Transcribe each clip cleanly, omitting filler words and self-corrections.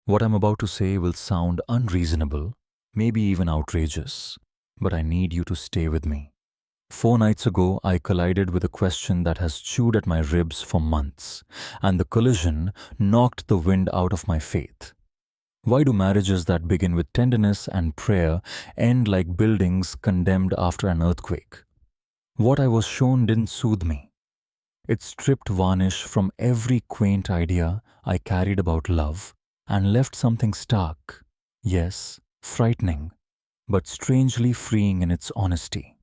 What I'm about to say will sound unreasonable, maybe even outrageous, but I need you to stay with me. 4 nights ago, I collided with a question that has chewed at my ribs for months, and the collision knocked the wind out of my faith. Why do marriages that begin with tenderness and prayer end like buildings condemned after an earthquake? What I was shown didn't soothe me. It stripped varnish from every quaint idea I carried about love and left something stark, yes, frightening, but strangely freeing in its honesty.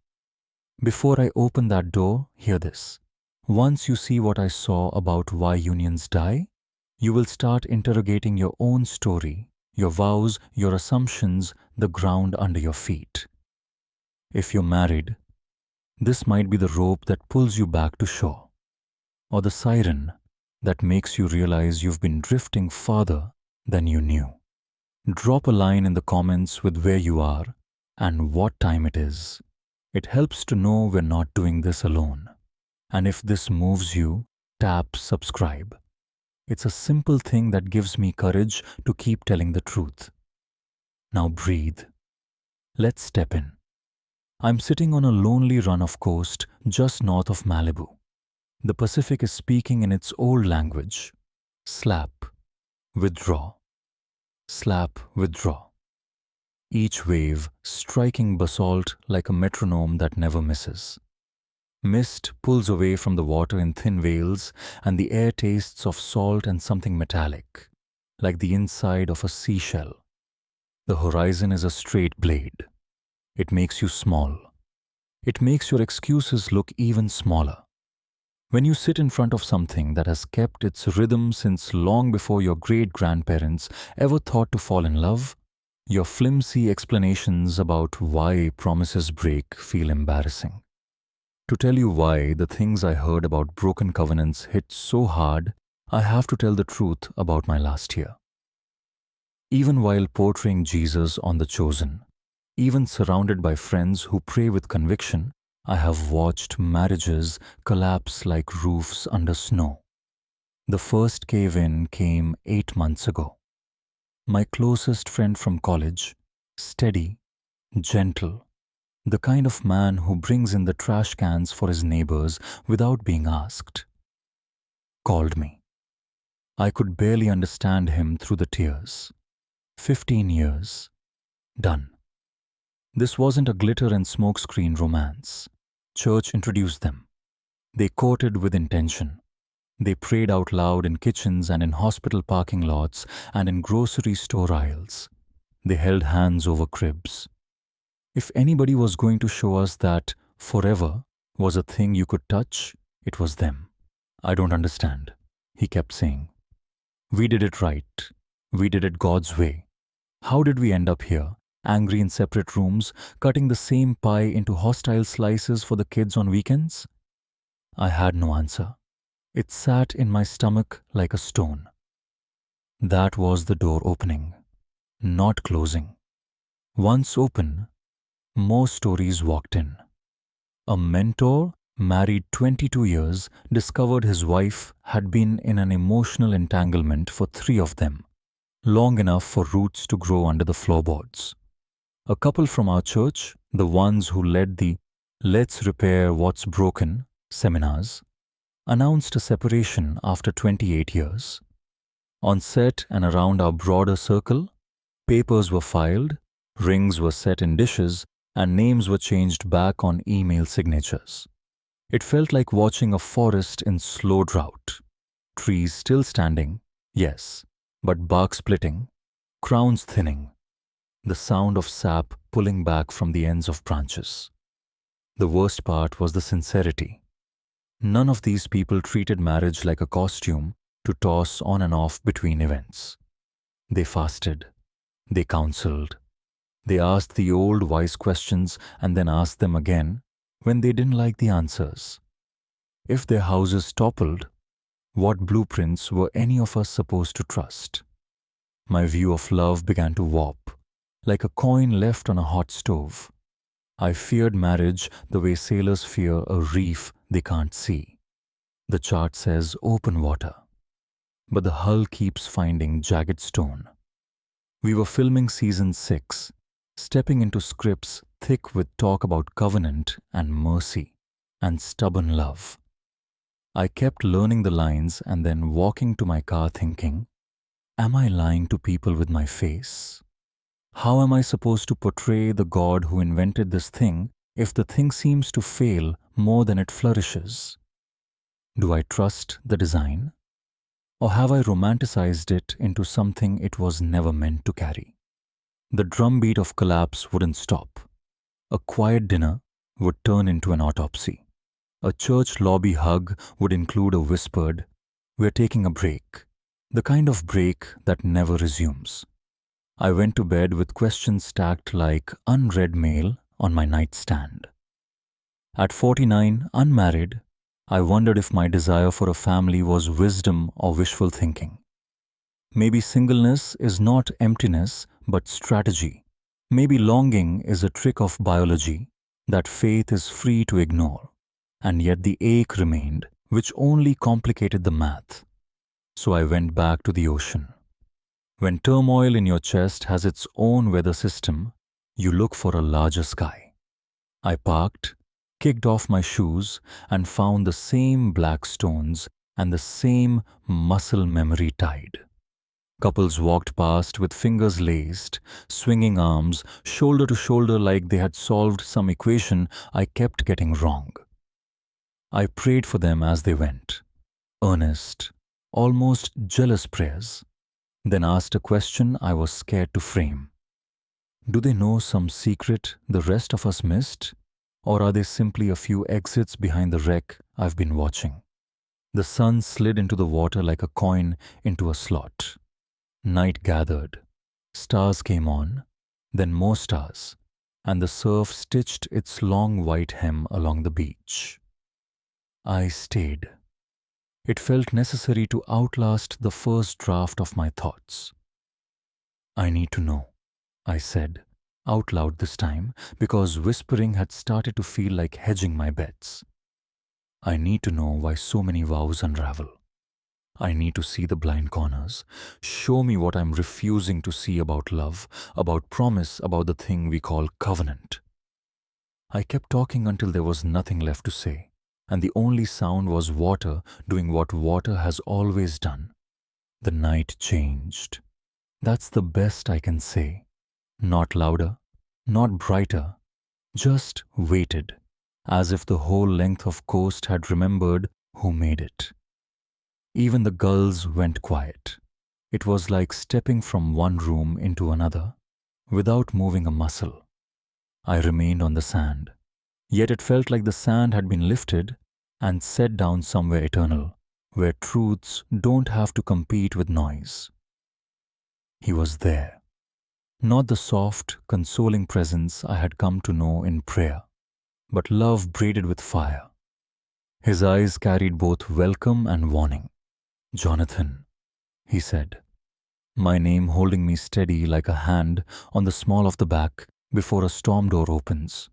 Before I open that door, hear this. Once you see what I saw about why unions die, you will start interrogating your own story, your vows, your assumptions, the ground under your feet. If you're married, this might be the rope that pulls you back to shore, or the siren that makes you realize you've been drifting farther than you knew. Drop a line in the comments with where you are and what time it is. It helps to know we're not doing this alone. And if this moves you, tap subscribe. It's a simple thing that gives me courage to keep telling the truth. Now breathe. Let's step in. I'm sitting on a lonely run of coast just north of Malibu. The Pacific is speaking in its old language. Slap, withdraw. Slap, withdraw. Each wave striking basalt like a metronome that never misses. Mist pulls away from the water in thin veils, and the air tastes of salt and something metallic, like the inside of a seashell. The horizon is a straight blade. It makes you small. It makes your excuses look even smaller. When you sit in front of something that has kept its rhythm since long before your great-grandparents ever thought to fall in love, your flimsy explanations about why promises break feel embarrassing. To tell you why the things I heard about broken covenants hit so hard, I have to tell the truth about my last year. Even while portraying Jesus on The Chosen, even surrounded by friends who pray with conviction, I have watched marriages collapse like roofs under snow. The first cave-in came 8 months ago. My closest friend from college, steady, gentle, the kind of man who brings in the trash cans for his neighbors without being asked, called me. I could barely understand him through the tears. 15 years. Done. This wasn't a glitter and smokescreen romance. Church introduced them. They courted with intention. They prayed out loud in kitchens and in hospital parking lots and in grocery store aisles. They held hands over cribs. If anybody was going to show us that forever was a thing you could touch, it was them. I don't understand, he kept saying. We did it right. We did it God's way. How did we end up here, angry in separate rooms, cutting the same pie into hostile slices for the kids on weekends? I had no answer. It sat in my stomach like a stone. That was the door opening, not closing. Once open, more stories walked in. A mentor, married 22 years, discovered his wife had been in an emotional entanglement for 3 of them, long enough for roots to grow under the floorboards. A couple from our church, the ones who led the Let's Repair What's Broken seminars, announced a separation after 28 years. On set and around our broader circle, papers were filed, rings were set in dishes, and names were changed back on email signatures. It felt like watching a forest in slow drought. Trees still standing, yes, but bark splitting, crowns thinning, the sound of sap pulling back from the ends of branches. The worst part was the sincerity. None of these people treated marriage like a costume to toss on and off between events. They fasted. They counseled. They asked the old wise questions and then asked them again when they didn't like the answers. If their houses toppled, what blueprints were any of us supposed to trust? My view of love began to warp, like a coin left on a hot stove. I feared marriage the way sailors fear a reef they can't see. The chart says open water, but the hull keeps finding jagged stone. We were filming season 6, stepping into scripts thick with talk about covenant and mercy and stubborn love. I kept learning the lines and then walking to my car thinking, am I lying to people with my face? How am I supposed to portray the God who invented this thing if the thing seems to fail more than it flourishes? Do I trust the design? Or have I romanticized it into something it was never meant to carry? The drumbeat of collapse wouldn't stop. A quiet dinner would turn into an autopsy. A church lobby hug would include a whispered, "We're taking a break," the kind of break that never resumes. I went to bed with questions stacked like unread mail on my nightstand. At 49, unmarried, I wondered if my desire for a family was wisdom or wishful thinking. Maybe singleness is not emptiness but strategy. Maybe longing is a trick of biology that faith is free to ignore. And yet the ache remained, which only complicated the math. So I went back to the ocean. When turmoil in your chest has its own weather system, you look for a larger sky. I parked, kicked off my shoes, and found the same black stones and the same muscle memory tide. Couples walked past with fingers laced, swinging arms, shoulder to shoulder like they had solved some equation I kept getting wrong. I prayed for them as they went, earnest, almost jealous prayers, then asked a question I was scared to frame. Do they know some secret the rest of us missed? Or are they simply a few exits behind the wreck I've been watching? The sun slid into the water like a coin into a slot. Night gathered. Stars came on, then more stars, and the surf stitched its long white hem along the beach. I stayed. It felt necessary to outlast the first draft of my thoughts. I need to know, I said, out loud this time, because whispering had started to feel like hedging my bets. I need to know why so many vows unravel. I need to see the blind corners. Show me what I'm refusing to see about love, about promise, about the thing we call covenant. I kept talking until there was nothing left to say, and the only sound was water doing what water has always done. The night changed. That's the best I can say. Not louder, not brighter, just waited, as if the whole length of coast had remembered who made it. Even the gulls went quiet. It was like stepping from one room into another, without moving a muscle. I remained on the sand, yet it felt like the sand had been lifted and set down somewhere eternal, where truths don't have to compete with noise. He was there. Not the soft, consoling presence I had come to know in prayer, but love braided with fire. His eyes carried both welcome and warning. "Jonathan," he said, my name holding me steady like a hand on the small of the back before a storm door opens.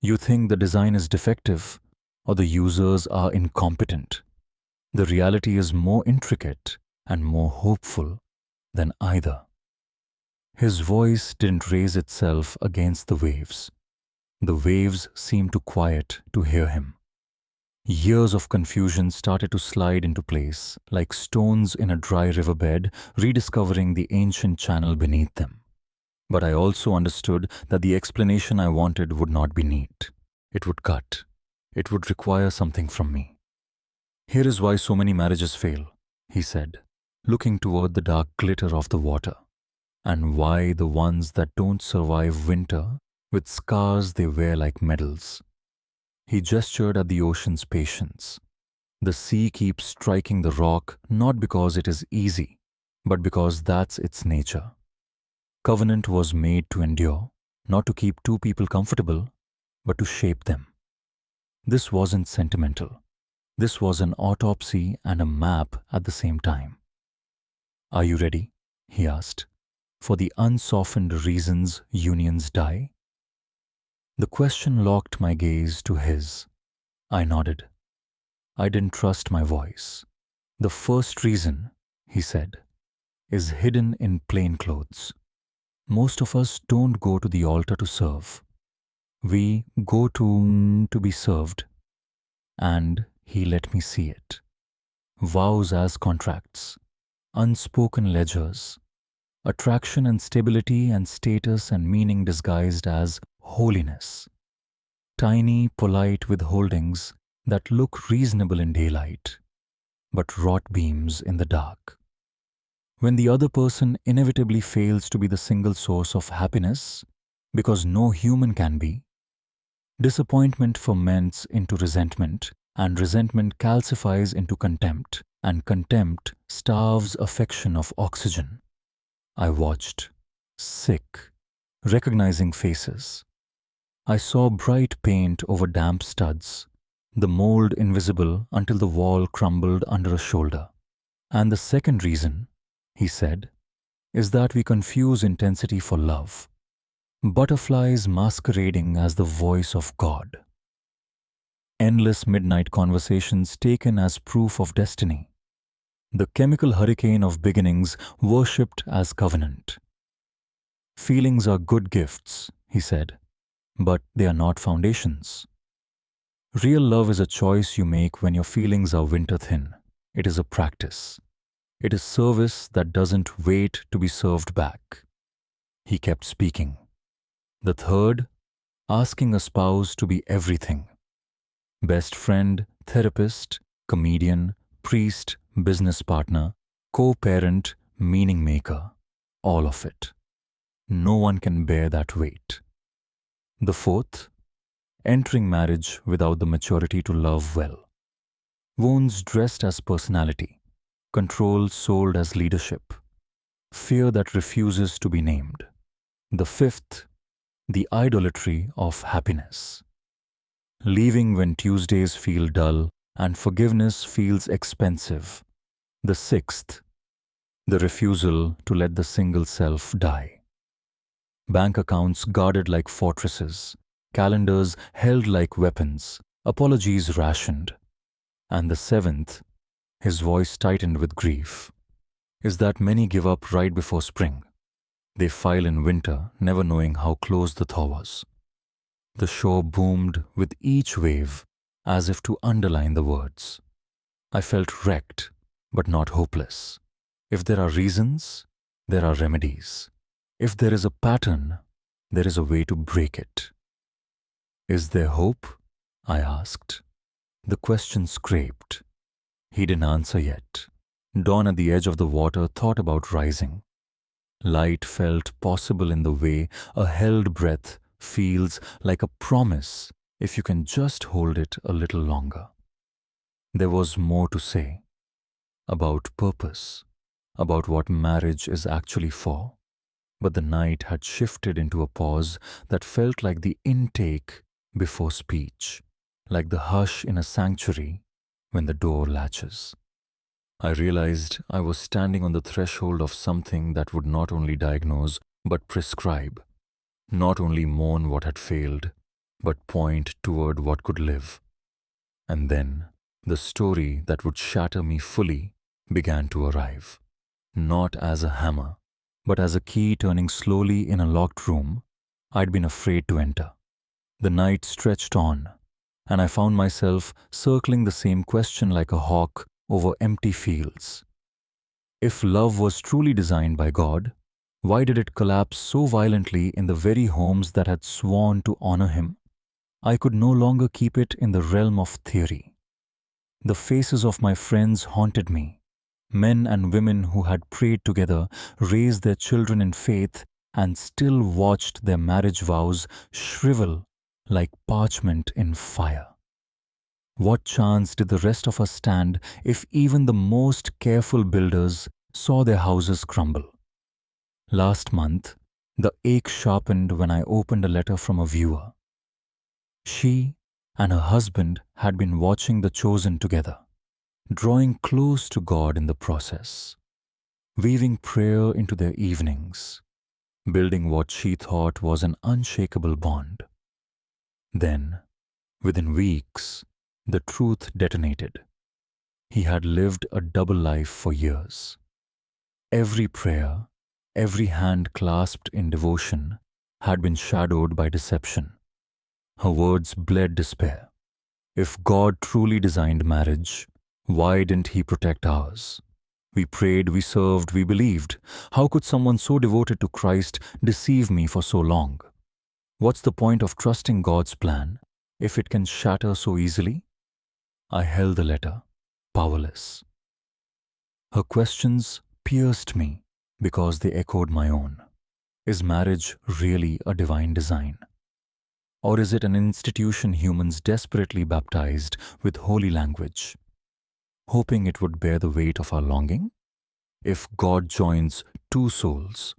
"You think the design is defective or the users are incompetent. The reality is more intricate and more hopeful than either." His voice didn't raise itself against the waves. The waves seemed to quiet to hear him. Years of confusion started to slide into place, like stones in a dry riverbed, rediscovering the ancient channel beneath them. But I also understood that the explanation I wanted would not be neat. It would cut. It would require something from me. "Here is why so many marriages fail," he said, looking toward the dark glitter of the water. "And why the ones that don't survive winter, with scars they wear like medals." He gestured at the ocean's patience. The sea keeps striking the rock not because it is easy, but because that's its nature. Covenant was made to endure, not to keep two people comfortable, but to shape them. This wasn't sentimental. This was an autopsy and a map at the same time. "Are you ready?" he asked. "For the unsoftened reasons unions die?" The question locked my gaze to his. I nodded. I didn't trust my voice. "The first reason," he said, is hidden in plain clothes. Most of us don't go to the altar to serve. We go to be served, and He let me see it. Vows as contracts, unspoken ledgers, attraction and stability and status and meaning disguised as holiness. Tiny, polite withholdings that look reasonable in daylight, but rot beams in the dark. When the other person inevitably fails to be the single source of happiness, because no human can be, disappointment ferments into resentment, and resentment calcifies into contempt, and contempt starves affection of oxygen. I watched, sick, recognizing faces. I saw bright paint over damp studs, the mold invisible until the wall crumbled under a shoulder. And the second reason, he said, is that we confuse intensity for love. Butterflies masquerading as the voice of God. Endless midnight conversations taken as proof of destiny. The chemical hurricane of beginnings worshipped as covenant. Feelings are good gifts, he said, but they are not foundations. Real love is a choice you make when your feelings are winter thin. It is a practice. It is service that doesn't wait to be served back. He kept speaking. The third, asking a spouse to be everything. Best friend, therapist, comedian, priest, business partner, co-parent, meaning maker, all of it. No one can bear that weight. The fourth, entering marriage without the maturity to love well. Wounds dressed as personality, control sold as leadership, fear that refuses to be named. The fifth, the idolatry of happiness. Leaving when Tuesdays feel dull and forgiveness feels expensive. The sixth, the refusal to let the single self die. Bank accounts guarded like fortresses, calendars held like weapons, apologies rationed. And the seventh, his voice tightened with grief, is that many give up right before spring. They file in winter, never knowing how close the thaw was. The shore boomed with each wave, as if to underline the words. I felt wrecked, but not hopeless. If there are reasons, there are remedies. If there is a pattern, there is a way to break it. Is there hope? I asked. The question scraped. He didn't answer yet. Dawn at the edge of the water thought about rising. Light felt possible in the way a held breath feels like a promise if you can just hold it a little longer. There was more to say about purpose, about what marriage is actually for, but the night had shifted into a pause that felt like the intake before speech, like the hush in a sanctuary when the door latches. I realized I was standing on the threshold of something that would not only diagnose but prescribe, not only mourn what had failed, but point toward what could live. And then the story that would shatter me fully began to arrive, not as a hammer, but as a key turning slowly in a locked room I'd been afraid to enter. The night stretched on, and I found myself circling the same question like a hawk over empty fields. If love was truly designed by God, why did it collapse so violently in the very homes that had sworn to honor Him? I could no longer keep it in the realm of theory. The faces of my friends haunted me. Men and women who had prayed together, raised their children in faith, and still watched their marriage vows shrivel like parchment in fire. What chance did the rest of us stand if even the most careful builders saw their houses crumble? Last month, the ache sharpened when I opened a letter from a viewer. She and her husband had been watching The Chosen together, drawing close to God in the process, weaving prayer into their evenings, building what she thought was an unshakable bond. Then, within weeks, the truth detonated. He had lived a double life for years. Every prayer, every hand clasped in devotion had been shadowed by deception. Her words bled despair. If God truly designed marriage, why didn't He protect ours? We prayed, we served, we believed. How could someone so devoted to Christ deceive me for so long? What's the point of trusting God's plan if it can shatter so easily? I held the letter, powerless. Her questions pierced me because they echoed my own. Is marriage really a divine design? Or is it an institution humans desperately baptized with holy language, hoping it would bear the weight of our longing? If God joins two souls,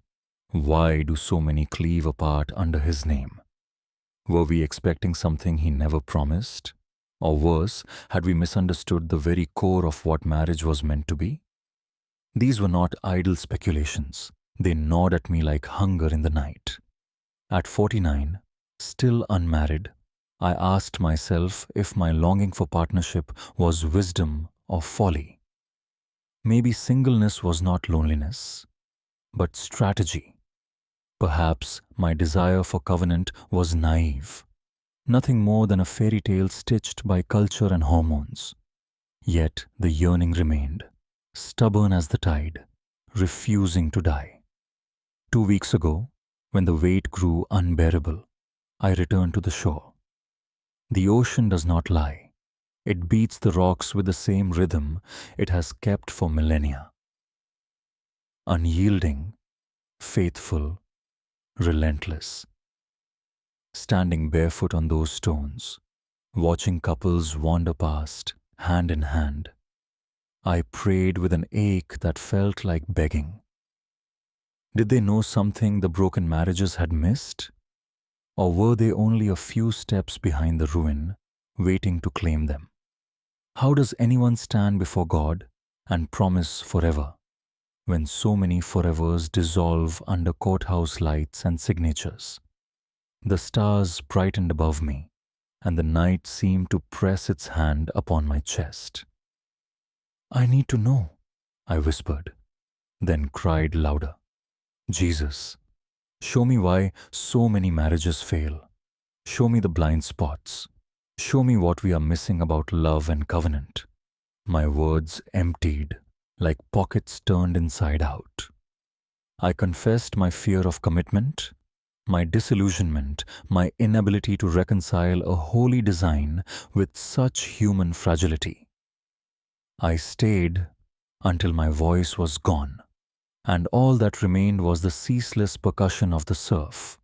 why do so many cleave apart under His name? Were we expecting something He never promised? Or worse, had we misunderstood the very core of what marriage was meant to be? These were not idle speculations. They gnawed at me like hunger in the night. At 49, still unmarried, I asked myself if my longing for partnership was wisdom or folly. Maybe singleness was not loneliness, but strategy. Perhaps my desire for covenant was naive, nothing more than a fairy tale stitched by culture and hormones. Yet the yearning remained, stubborn as the tide, refusing to die. 2 weeks ago, when the weight grew unbearable, I returned to the shore. The ocean does not lie. It beats the rocks with the same rhythm it has kept for millennia. Unyielding, faithful, relentless. Standing barefoot on those stones, watching couples wander past, hand in hand, I prayed with an ache that felt like begging. Did they know something the broken marriages had missed? Or were they only a few steps behind the ruin, waiting to claim them? How does anyone stand before God and promise forever when so many forevers dissolve under courthouse lights and signatures? The stars brightened above me, and the night seemed to press its hand upon my chest. I need to know, I whispered, then cried louder. Jesus, show me why so many marriages fail. Show me the blind spots. Show me what we are missing about love and covenant. My words emptied, like pockets turned inside out. I confessed my fear of commitment, my disillusionment, my inability to reconcile a holy design with such human fragility. I stayed until my voice was gone, and all that remained was the ceaseless percussion of the surf.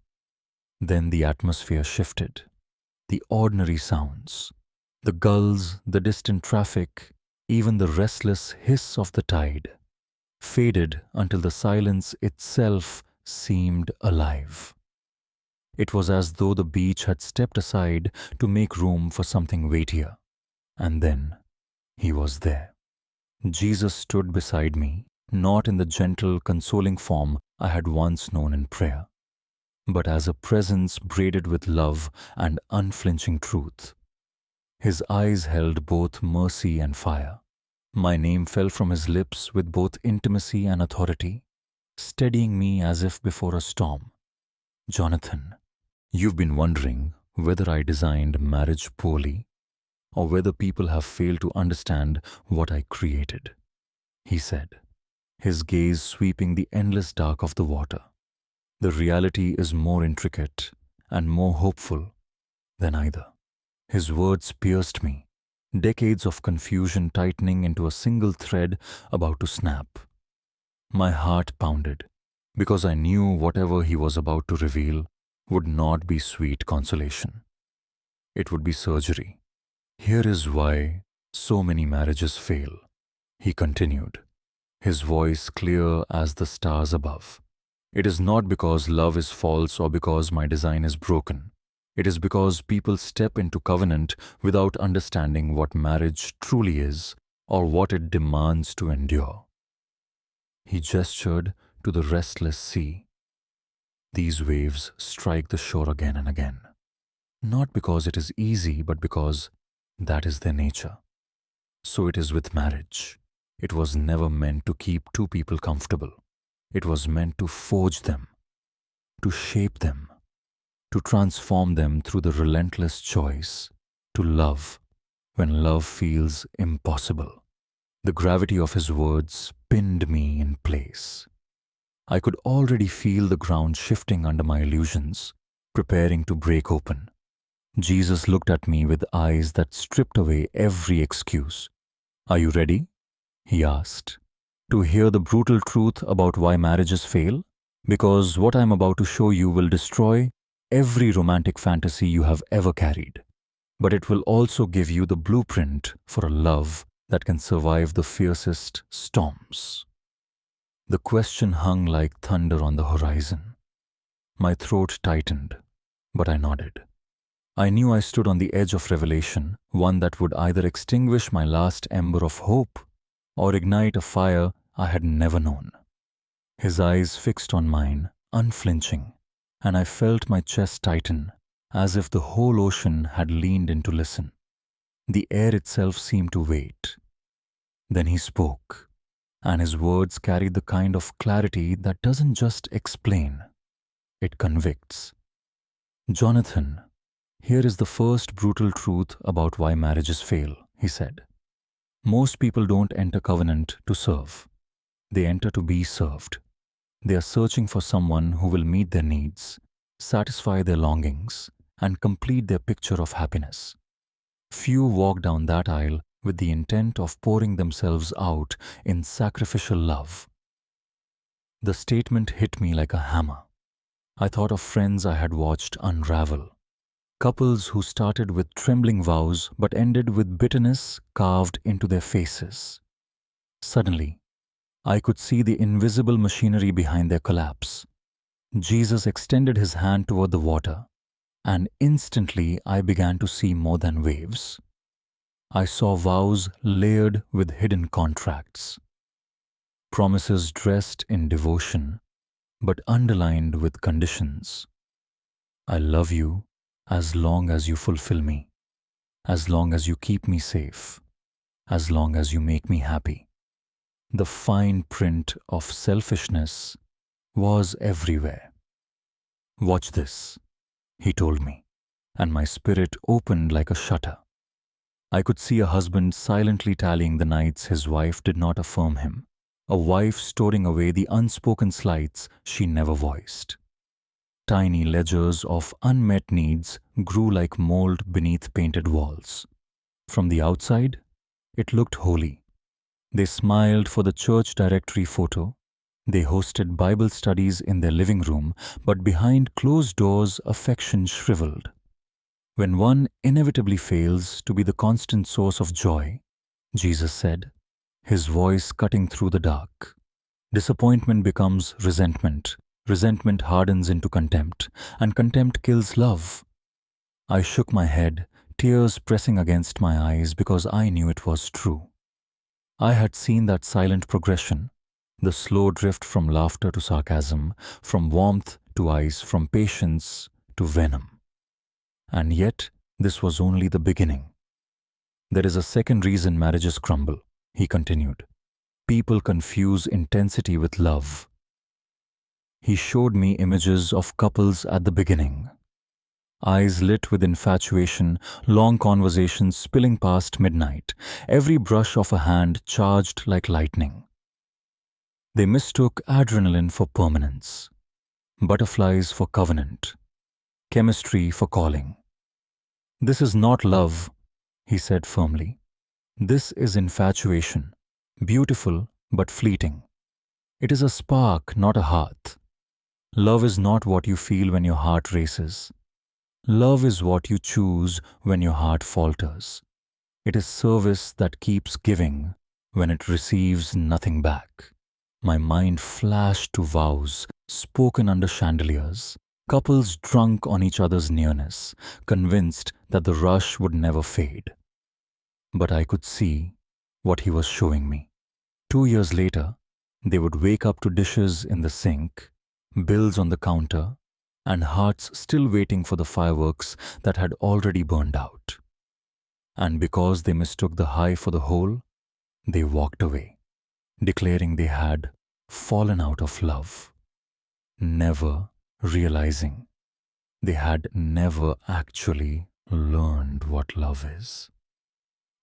Then the atmosphere shifted. The ordinary sounds, the gulls, the distant traffic, even the restless hiss of the tide, faded until the silence itself seemed alive. It was as though the beach had stepped aside to make room for something weightier. And then He was there. Jesus stood beside me, not in the gentle, consoling form I had once known in prayer, but as a presence braided with love and unflinching truth. His eyes held both mercy and fire. My name fell from His lips with both intimacy and authority, steadying me as if before a storm. Jonathan, you've been wondering whether I designed marriage poorly or whether people have failed to understand what I created, He said, His gaze sweeping the endless dark of the water. The reality is more intricate and more hopeful than either. His words pierced me, decades of confusion tightening into a single thread about to snap. My heart pounded because I knew whatever He was about to reveal would not be sweet consolation. It would be surgery. Here is why so many marriages fail, He continued, His voice clear as the stars above. It is not because love is false or because my design is broken. It is because people step into covenant without understanding what marriage truly is or what it demands to endure. He gestured to the restless sea. These waves strike the shore again and again, not because it is easy, but because that is their nature. So it is with marriage. It was never meant to keep two people comfortable. It was meant to forge them, to shape them, to transform them through the relentless choice to love when love feels impossible. The gravity of his words pinned me in place. I could already feel the ground shifting under my illusions, preparing to break open. Jesus looked at me with eyes that stripped away every excuse. "Are you ready?" he asked. "To hear the brutal truth about why marriages fail? Because what I'm about to show you will destroy every romantic fantasy you have ever carried. But it will also give you the blueprint for a love that can survive the fiercest storms." The question hung like thunder on the horizon. My throat tightened, but I nodded. I knew I stood on the edge of revelation, one that would either extinguish my last ember of hope or ignite a fire I had never known. His eyes fixed on mine, unflinching, and I felt my chest tighten, as if the whole ocean had leaned in to listen. The air itself seemed to wait. Then he spoke, and his words carried the kind of clarity that doesn't just explain, it convicts. "Jonathan, here is the first brutal truth about why marriages fail," he said. "Most people don't enter covenant to serve. They enter to be served. They are searching for someone who will meet their needs, satisfy their longings, and complete their picture of happiness. Few walk down that aisle with the intent of pouring themselves out in sacrificial love." The statement hit me like a hammer. I thought of friends I had watched unravel. Couples who started with trembling vows but ended with bitterness carved into their faces. Suddenly, I could see the invisible machinery behind their collapse. Jesus extended his hand toward the water, and instantly I began to see more than waves. I saw vows layered with hidden contracts, promises dressed in devotion, but underlined with conditions. "I love you as long as you fulfill me, as long as you keep me safe, as long as you make me happy." The fine print of selfishness was everywhere. "Watch this," he told me, and my spirit opened like a shutter. I could see a husband silently tallying the nights his wife did not affirm him, a wife storing away the unspoken slights she never voiced. Tiny ledgers of unmet needs grew like mold beneath painted walls. From the outside, it looked holy. They smiled for the church directory photo. They hosted Bible studies in their living room, but behind closed doors, affection shriveled. When one inevitably fails to be the constant source of joy, Jesus said, his voice cutting through the dark, disappointment becomes resentment. Resentment hardens into contempt, and contempt kills love. I shook my head, tears pressing against my eyes because I knew it was true. I had seen that silent progression, the slow drift from laughter to sarcasm, from warmth to ice, from patience to venom. And yet, this was only the beginning. "There is a second reason marriages crumble," he continued. "People confuse intensity with love." He showed me images of couples at the beginning. Eyes lit with infatuation, long conversations spilling past midnight, every brush of a hand charged like lightning. They mistook adrenaline for permanence, butterflies for covenant, chemistry for calling. "This is not love," he said firmly. "This is infatuation, beautiful but fleeting. It is a spark, not a hearth. Love is not what you feel when your heart races. Love is what you choose when your heart falters. It is service that keeps giving when it receives nothing back." My mind flashed to vows spoken under chandeliers, couples drunk on each other's nearness, convinced that the rush would never fade. But I could see what he was showing me. 2 years later, they would wake up to dishes in the sink, bills on the counter, and hearts still waiting for the fireworks that had already burned out. And because they mistook the high for the whole, they walked away, declaring they had fallen out of love, never realizing they had never actually learned what love is.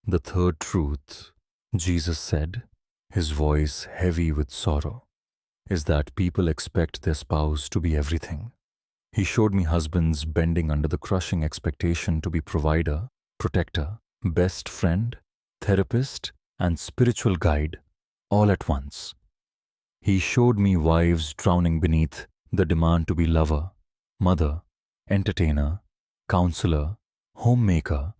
The third truth, Jesus said, his voice heavy with sorrow, is that people expect their spouse to be everything. He showed me husbands bending under the crushing expectation to be provider, protector, best friend, therapist, and spiritual guide all at once. He showed me wives drowning beneath the demand to be lover, mother, entertainer, counselor, homemaker,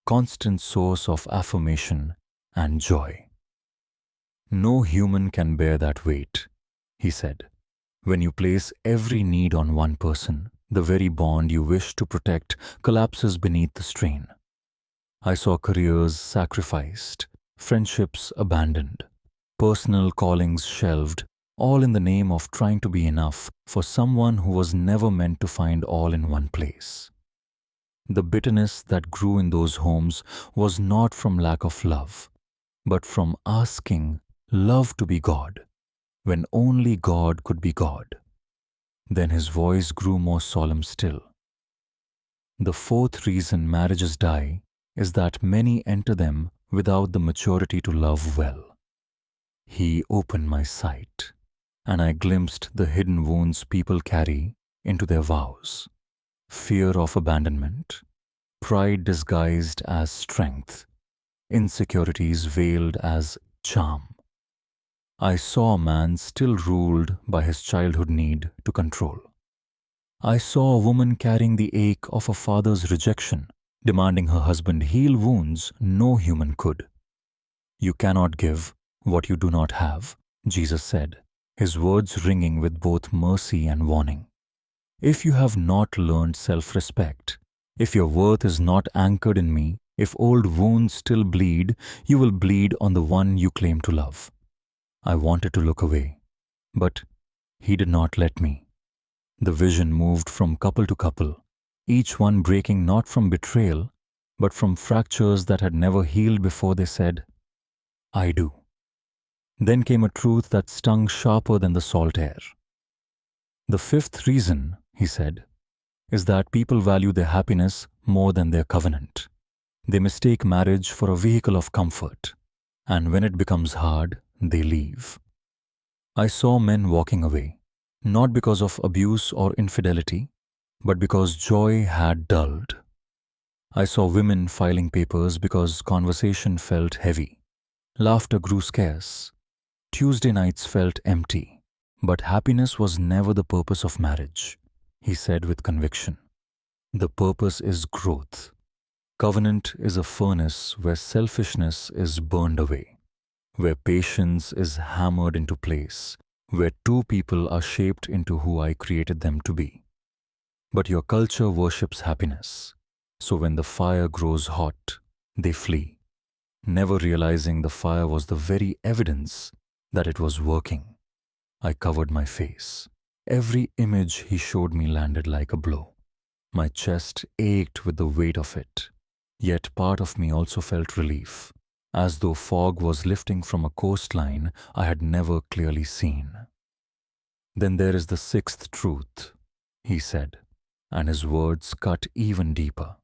constant source of affirmation and joy. No human can bear that weight, he said. When you place every need on one person, the very bond you wish to protect collapses beneath the strain. I saw careers sacrificed, friendships abandoned, personal callings shelved, all in the name of trying to be enough for someone who was never meant to find all in one place. The bitterness that grew in those homes was not from lack of love, but from asking love to be God, when only God could be God. Then his voice grew more solemn still. The fourth reason marriages die is that many enter them without the maturity to love well. He opened my sight, and I glimpsed the hidden wounds people carry into their vows. Fear of abandonment, pride disguised as strength, insecurities veiled as charm. I saw a man still ruled by his childhood need to control. I saw a woman carrying the ache of a father's rejection, demanding her husband heal wounds no human could. You cannot give what you do not have, Jesus said, his words ringing with both mercy and warning. If you have not learned self-respect, if your worth is not anchored in me, if old wounds still bleed, you will bleed on the one you claim to love. I wanted to look away, but he did not let me. The vision moved from couple to couple, each one breaking not from betrayal, but from fractures that had never healed before they said, I do. Then came a truth that stung sharper than the salt air. The fifth reason, he said, is that people value their happiness more than their covenant. They mistake marriage for a vehicle of comfort, and when it becomes hard, they leave. I saw men walking away, not because of abuse or infidelity, but because joy had dulled. I saw women filing papers because conversation felt heavy. Laughter grew scarce. Tuesday nights felt empty. But happiness was never the purpose of marriage, he said with conviction. The purpose is growth. Covenant is a furnace where selfishness is burned away, where patience is hammered into place, where two people are shaped into who I created them to be. But your culture worships happiness, so when the fire grows hot, they flee, never realizing the fire was the very evidence that it was working. I covered my face. Every image he showed me landed like a blow. My chest ached with the weight of it, yet part of me also felt relief, as though fog was lifting from a coastline I had never clearly seen. Then there is the sixth truth, he said, and his words cut even deeper.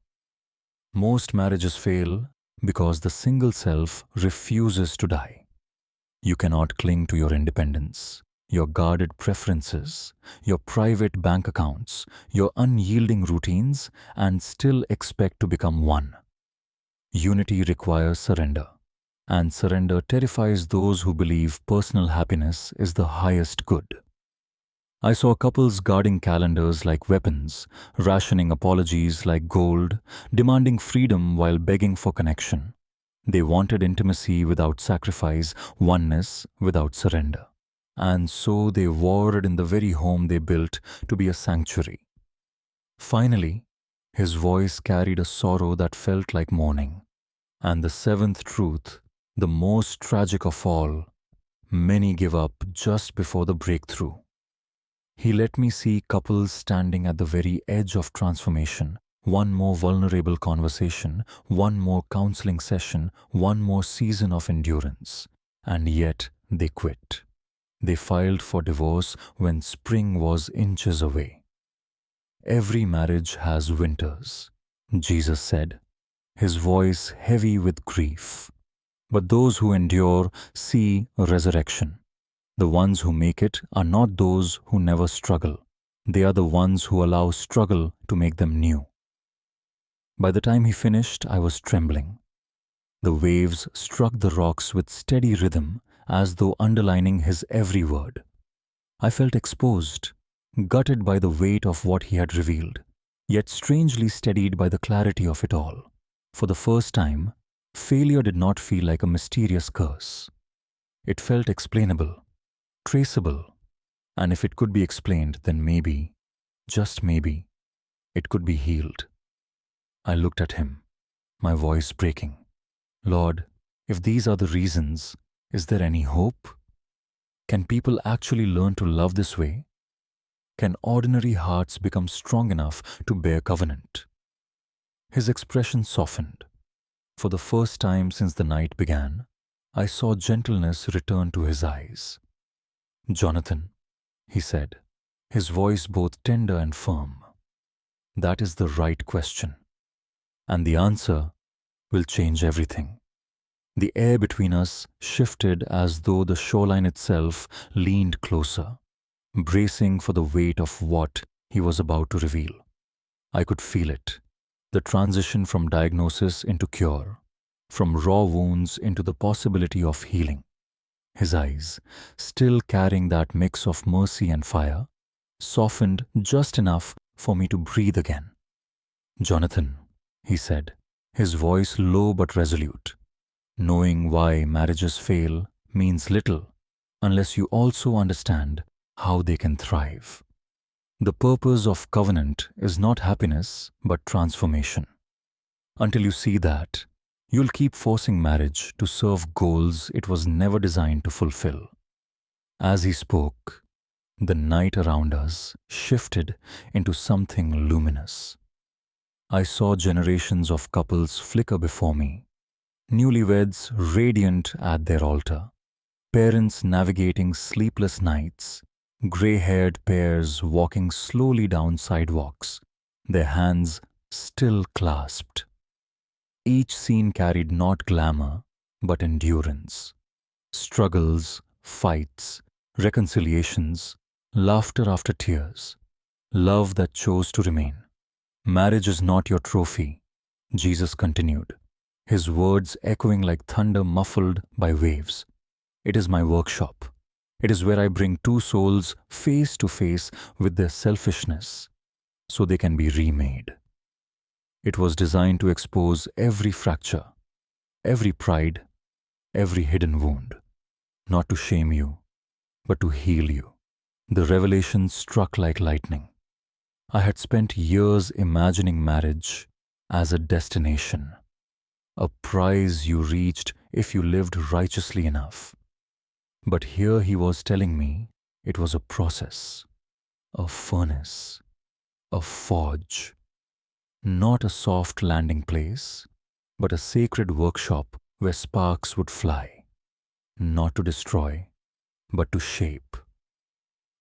Most marriages fail because the single self refuses to die. You cannot cling to your independence, your guarded preferences, your private bank accounts, your unyielding routines, and still expect to become one. Unity requires surrender, and surrender terrifies those who believe personal happiness is the highest good. I saw couples guarding calendars like weapons, rationing apologies like gold, demanding freedom while begging for connection. They wanted intimacy without sacrifice, oneness without surrender. And so they warred in the very home they built to be a sanctuary. Finally, his voice carried a sorrow that felt like mourning. And the seventh truth, the most tragic of all, many give up just before the breakthrough. He let me see couples standing at the very edge of transformation, one more vulnerable conversation, one more counseling session, one more season of endurance, and yet they quit. They filed for divorce when spring was inches away. Every marriage has winters, Jesus said, his voice heavy with grief. But those who endure see resurrection. The ones who make it are not those who never struggle. They are the ones who allow struggle to make them new. By the time he finished, I was trembling. The waves struck the rocks with steady rhythm as though underlining his every word. I felt exposed, gutted by the weight of what he had revealed, yet strangely steadied by the clarity of it all. For the first time, failure did not feel like a mysterious curse. It felt explainable, traceable, and if it could be explained, then maybe, just maybe, it could be healed. I looked at him, my voice breaking. Lord, if these are the reasons, is there any hope? Can people actually learn to love this way? Can ordinary hearts become strong enough to bear covenant? His expression softened. For the first time since the night began, I saw gentleness return to his eyes. Jonathan, he said, his voice both tender and firm, that is the right question. And the answer will change everything. The air between us shifted as though the shoreline itself leaned closer, bracing for the weight of what he was about to reveal. I could feel it, the transition from diagnosis into cure, from raw wounds into the possibility of healing. His eyes, still carrying that mix of mercy and fire, softened just enough for me to breathe again. Jonathan, he said, his voice low but resolute. Knowing why marriages fail means little unless you also understand how they can thrive. The purpose of covenant is not happiness but transformation. Until you see that, you'll keep forcing marriage to serve goals it was never designed to fulfill. As he spoke, the night around us shifted into something luminous. I saw generations of couples flicker before me, newlyweds radiant at their altar, parents navigating sleepless nights, gray-haired pairs walking slowly down sidewalks, their hands still clasped. Each scene carried not glamour, but endurance. Struggles, fights, reconciliations, laughter after tears, love that chose to remain. Marriage is not your trophy, Jesus continued, his words echoing like thunder muffled by waves. It is my workshop. It is where I bring two souls face to face with their selfishness so they can be remade. It was designed to expose every fracture, every pride, every hidden wound, not to shame you, but to heal you. The revelation struck like lightning. I had spent years imagining marriage as a destination, a prize you reached if you lived righteously enough. But here he was telling me it was a process, a furnace, a forge, not a soft landing place, but a sacred workshop where sparks would fly, not to destroy, but to shape.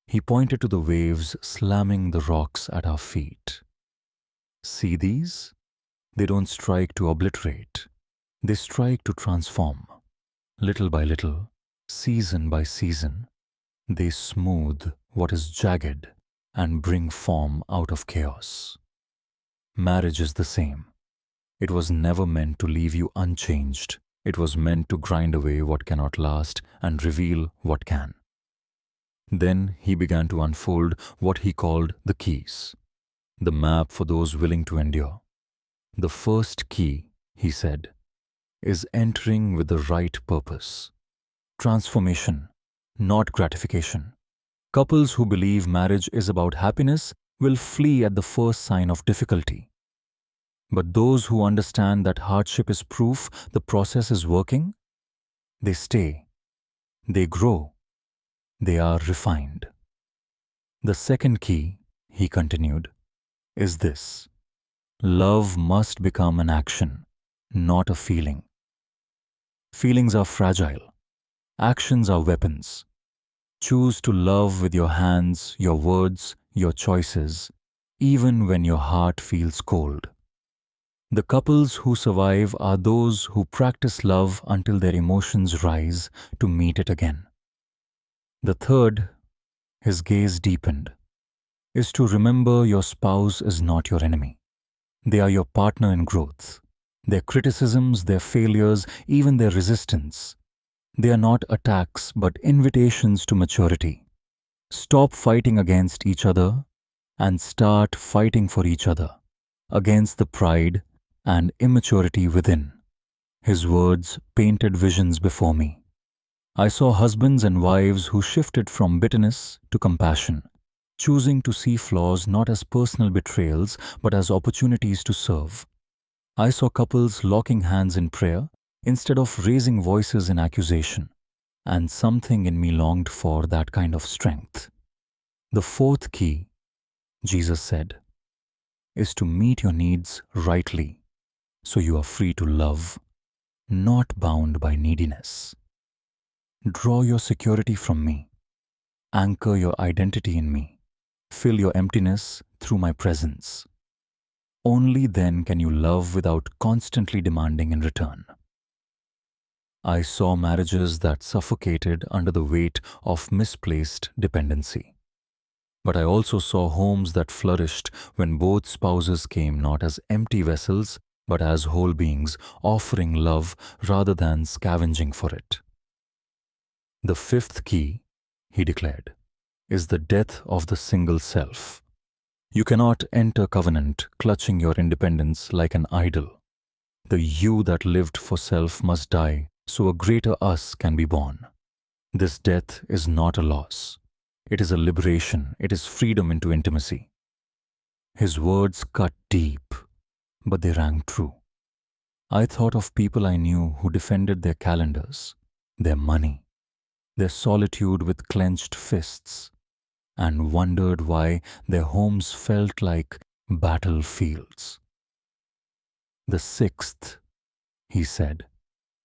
He pointed to the waves slamming the rocks at our feet. See these? They don't strike to obliterate. They strike to transform. Little by little, season by season, they smooth what is jagged and bring form out of chaos. Marriage is the same. It was never meant to leave you unchanged. It was meant to grind away what cannot last and reveal what can. Then he began to unfold what he called the keys, the map for those willing to endure. The first key, he said, is entering with the right purpose. Transformation, not gratification. Couples who believe marriage is about happiness will flee at the first sign of difficulty. But those who understand that hardship is proof the process is working, they stay, they grow, they are refined. The second key, he continued, is this. Love must become an action, not a feeling. Feelings are fragile. Actions are weapons. Choose to love with your hands, your words, your choices, even when your heart feels cold. The couples who survive are those who practice love until their emotions rise to meet it again. The third, his gaze deepened, is to remember your spouse is not your enemy. They are your partner in growth. Their criticisms, their failures, even their resistance, they are not attacks but invitations to maturity. Stop fighting against each other and start fighting for each other, against the pride and immaturity within. His words painted visions before me. I saw husbands and wives who shifted from bitterness to compassion, choosing to see flaws not as personal betrayals but as opportunities to serve. I saw couples locking hands in prayer instead of raising voices in accusation, and something in me longed for that kind of strength. The fourth key, Jesus said, is to meet your needs rightly so you are free to love, not bound by neediness. Draw your security from me, anchor your identity in me, fill your emptiness through my presence. Only then can you love without constantly demanding in return. I saw marriages that suffocated under the weight of misplaced dependency. But I also saw homes that flourished when both spouses came not as empty vessels but as whole beings offering love rather than scavenging for it. The fifth key, he declared, is the death of the single self. You cannot enter covenant clutching your independence like an idol. The you that lived for self must die so a greater us can be born. This death is not a loss. It is a liberation. It is freedom into intimacy. His words cut deep, but they rang true. I thought of people I knew who defended their calendars, their money, their solitude with clenched fists, and wondered why their homes felt like battlefields. The sixth, he said,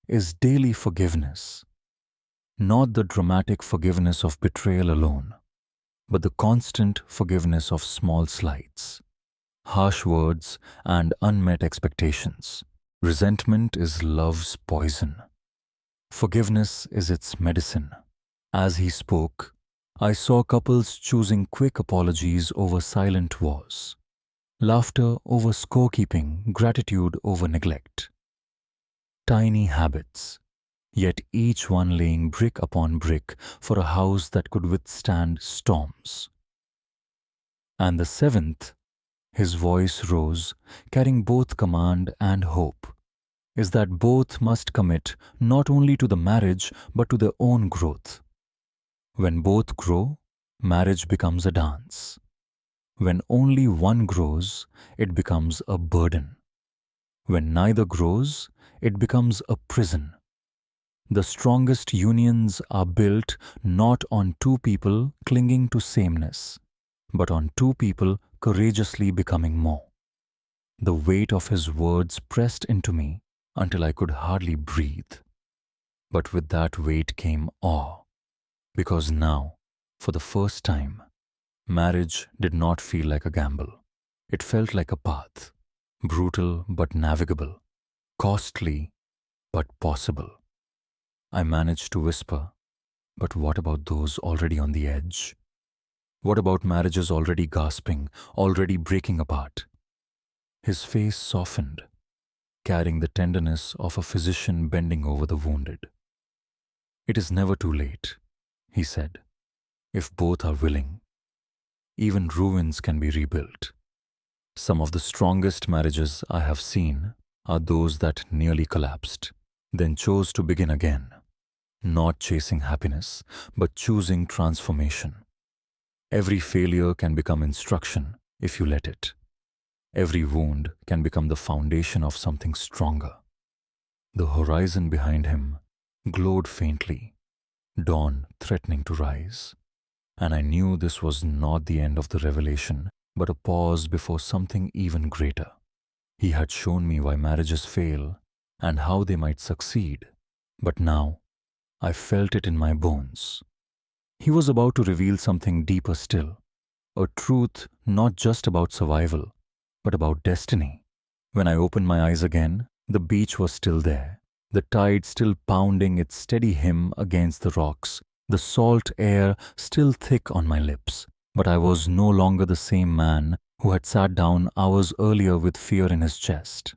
is daily forgiveness, not the dramatic forgiveness of betrayal alone, but the constant forgiveness of small slights, harsh words, and unmet expectations. Resentment is love's poison. Forgiveness is its medicine. As he spoke, I saw couples choosing quick apologies over silent wars, laughter over scorekeeping, gratitude over neglect. Tiny habits, yet each one laying brick upon brick for a house that could withstand storms. And the seventh, his voice rose, carrying both command and hope, is that both must commit not only to the marriage but to their own growth. When both grow, marriage becomes a dance. When only one grows, it becomes a burden. When neither grows, it becomes a prison. The strongest unions are built not on two people clinging to sameness, but on two people courageously becoming more. The weight of his words pressed into me until I could hardly breathe. But with that weight came awe, because now, for the first time, marriage did not feel like a gamble. It felt like a path, brutal but navigable, costly but possible. I managed to whisper, but what about those already on the edge? What about marriages already gasping, already breaking apart? His face softened, carrying the tenderness of a physician bending over the wounded. It is never too late, he said, if both are willing. Even ruins can be rebuilt. Some of the strongest marriages I have seen are those that nearly collapsed, then chose to begin again, not chasing happiness, but choosing transformation. Every failure can become instruction if you let it. Every wound can become the foundation of something stronger. The horizon behind him glowed faintly, dawn threatening to rise. And I knew this was not the end of the revelation, but a pause before something even greater. He had shown me why marriages fail and how they might succeed, but now I felt it in my bones. He was about to reveal something deeper still, a truth not just about survival, but about destiny. When I opened my eyes again, the beach was still there, the tide still pounding its steady hymn against the rocks, the salt air still thick on my lips. But I was no longer the same man who had sat down hours earlier with fear in his chest.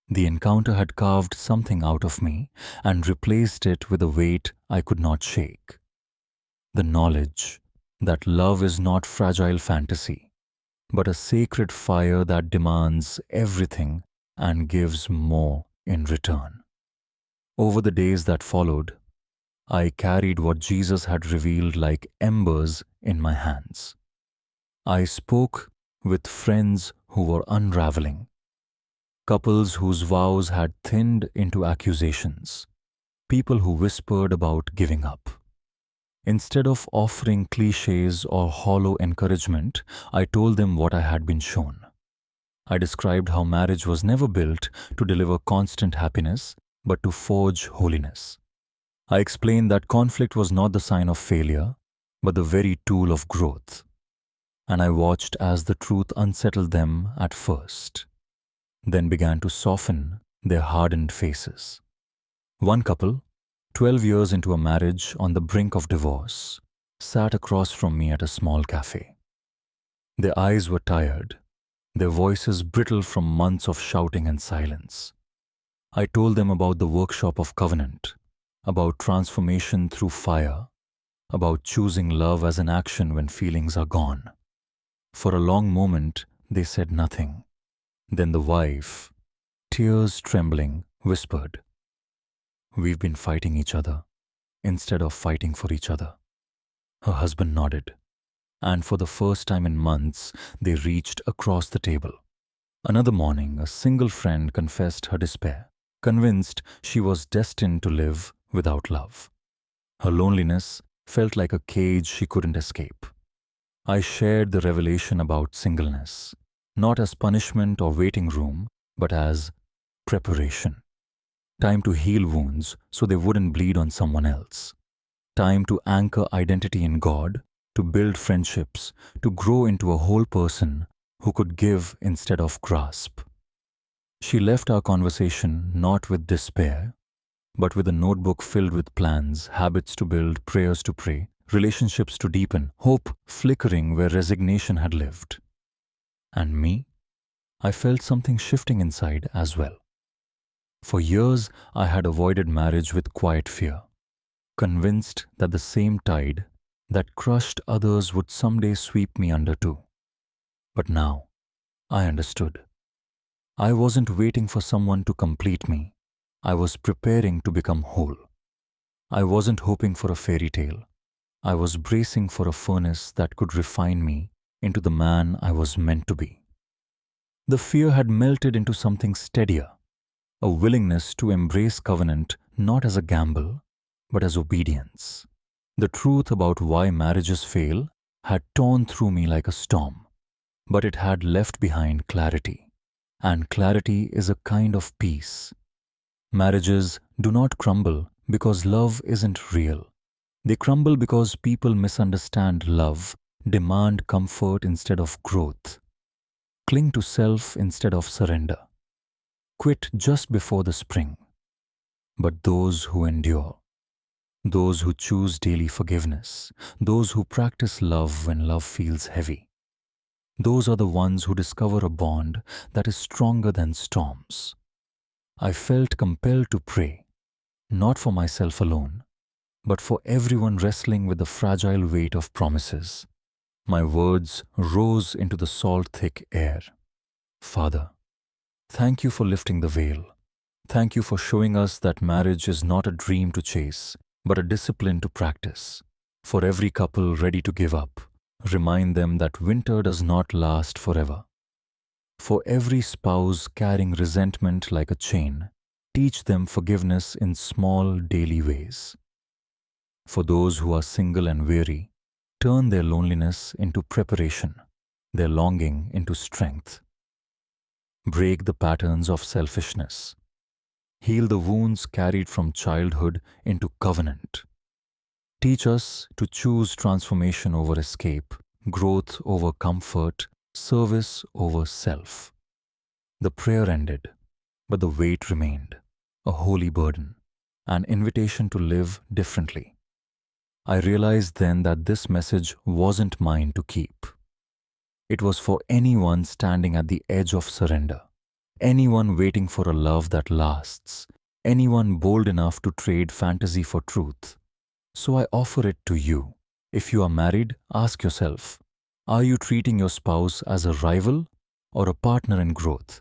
The encounter had carved something out of me and replaced it with a weight I could not shake. The knowledge that love is not fragile fantasy, but a sacred fire that demands everything and gives more in return. Over the days that followed, I carried what Jesus had revealed like embers in my hands. I spoke with friends who were unraveling, couples whose vows had thinned into accusations, people who whispered about giving up. Instead of offering cliches or hollow encouragement, I told them what I had been shown. I described how marriage was never built to deliver constant happiness, but to forge holiness. I explained that conflict was not the sign of failure, but the very tool of growth. And I watched as the truth unsettled them at first, then began to soften their hardened faces. One couple, 12 years into a marriage on the brink of divorce, sat across from me at a small cafe. Their eyes were tired, their voices brittle from months of shouting and silence. I told them about the workshop of covenant, about transformation through fire, about choosing love as an action when feelings are gone. For a long moment, they said nothing. Then the wife, tears trembling, whispered, "We've been fighting each other instead of fighting for each other." Her husband nodded, and for the first time in months, they reached across the table. Another morning, a single friend confessed her despair, convinced she was destined to live without love. Her loneliness felt like a cage she couldn't escape. I shared the revelation about singleness, not as punishment or waiting room, but as preparation. Time to heal wounds so they wouldn't bleed on someone else. Time to anchor identity in God, to build friendships, to grow into a whole person who could give instead of grasp. She left our conversation not with despair, but with a notebook filled with plans, habits to build, prayers to pray, relationships to deepen, hope flickering where resignation had lived. And me? I felt something shifting inside as well. For years, I had avoided marriage with quiet fear, convinced that the same tide that crushed others would someday sweep me under too. But now, I understood. I wasn't waiting for someone to complete me. I was preparing to become whole. I wasn't hoping for a fairy tale. I was bracing for a furnace that could refine me into the man I was meant to be. The fear had melted into something steadier, a willingness to embrace covenant not as a gamble, but as obedience. The truth about why marriages fail had torn through me like a storm, but it had left behind clarity. And clarity is a kind of peace. Marriages do not crumble because love isn't real. They crumble because people misunderstand love, demand comfort instead of growth, cling to self instead of surrender, quit just before the spring. But those who endure, those who choose daily forgiveness, those who practice love when love feels heavy, those are the ones who discover a bond that is stronger than storms. I felt compelled to pray, not for myself alone, but for everyone wrestling with the fragile weight of promises. My words rose into the salt-thick air. Father, thank you for lifting the veil. Thank you for showing us that marriage is not a dream to chase, but a discipline to practice. For every couple ready to give up, remind them that winter does not last forever. For every spouse carrying resentment like a chain, teach them forgiveness in small daily ways. For those who are single and weary, turn their loneliness into preparation, their longing into strength. Break the patterns of selfishness. Heal the wounds carried from childhood into covenant. Teach us to choose transformation over escape, growth over comfort, service over self. The prayer ended, but the weight remained, a holy burden, an invitation to live differently. I realized then that this message wasn't mine to keep. It was for anyone standing at the edge of surrender, anyone waiting for a love that lasts, anyone bold enough to trade fantasy for truth. So I offer it to you. If you are married, ask yourself, are you treating your spouse as a rival or a partner in growth?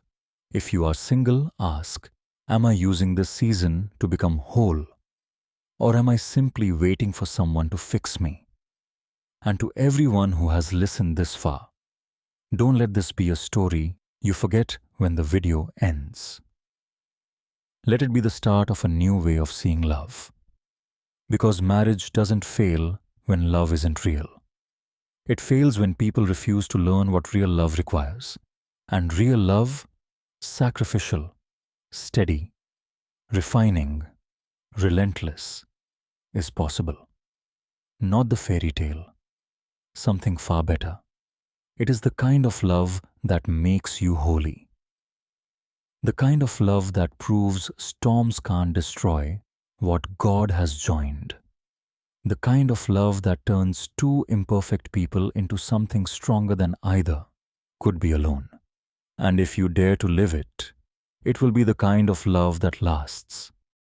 If you are single, ask, am I using this season to become whole? Or am I simply waiting for someone to fix me? And to everyone who has listened this far, don't let this be a story you forget when the video ends. Let it be the start of a new way of seeing love. Because marriage doesn't fail when love isn't real. It fails when people refuse to learn what real love requires. And real love, sacrificial, steady, refining, relentless, is possible. Not the fairy tale, something far better. It is the kind of love that makes you holy. The kind of love that proves storms can't destroy what God has joined. The kind of love that turns two imperfect people into something stronger than either could be alone. And if you dare to live it, it will be the kind of love that lasts.